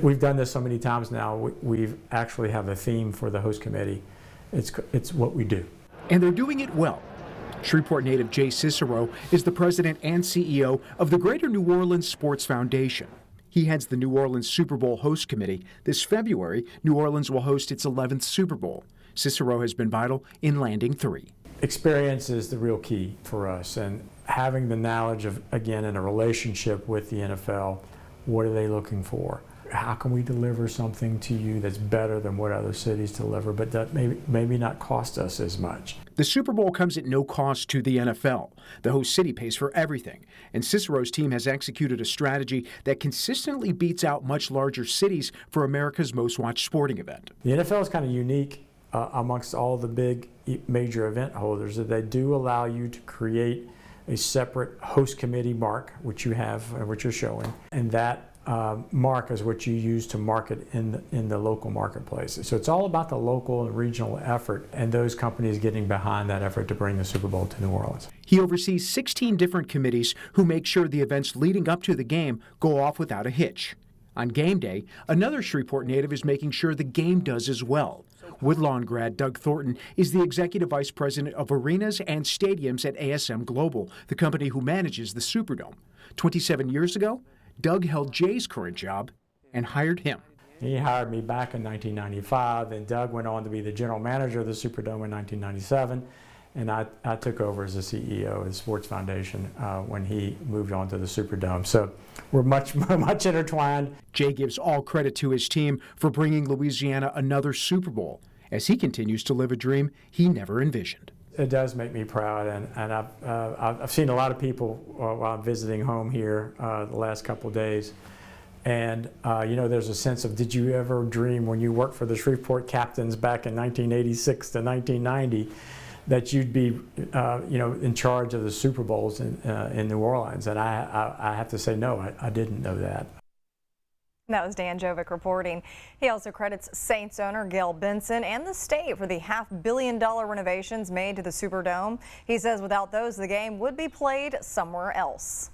We've done this so many times now, we actually have a theme for the host committee. It's what we do. And they're doing it well. Shreveport native Jay Cicero is the president and CEO of the Greater New Orleans Sports Foundation. He heads the New Orleans Super Bowl host committee. This February, New Orleans will host its 11th Super Bowl. Cicero has been vital in landing 3. Experience is the real key for us, and having the knowledge of, again, in a relationship with the NFL, what are they looking for? How can we deliver something to you that's better than what other cities deliver, but that maybe not cost us as much? The Super Bowl comes at no cost to the NFL. The host city pays for everything, and Cicero's team has executed a strategy that consistently beats out much larger cities for America's most watched sporting event. The NFL is kind of unique amongst all the big major event holders, that they do allow you to create a separate host committee mark, which you have, which you're showing, and that mark is what you use to market in the local marketplace. So it's all about the local and regional effort, and those companies getting behind that effort to bring the Super Bowl to New Orleans. He oversees 16 different committees who make sure the events leading up to the game go off without a hitch. On game day, another Shreveport native is making sure the game does as well. Woodlawn grad Doug Thornton is the executive vice president of arenas and stadiums at ASM Global, the company who manages the Superdome. 27 years ago, Doug held Jay's current job and hired him. He hired me back in 1995, and Doug went on to be the general manager of the Superdome in 1997, and I took over as the CEO of the Sports Foundation when he moved on to the Superdome. So we're much intertwined. Jay gives all credit to his team for bringing Louisiana another Super Bowl, as he continues to live a dream he never envisioned. It does make me proud, and I've seen a lot of people while I'm visiting home here the last couple of days, and you know, there's a sense of, did you ever dream when you worked for the Shreveport Captains back in 1986 to 1990 that you'd be you know, in charge of the Super Bowls in New Orleans? And I have to say, no, I didn't know that. That was Dan Jovic reporting. He also credits Saints owner Gail Benson and the state for the $500 million renovations made to the Superdome. He says without those, the game would be played somewhere else.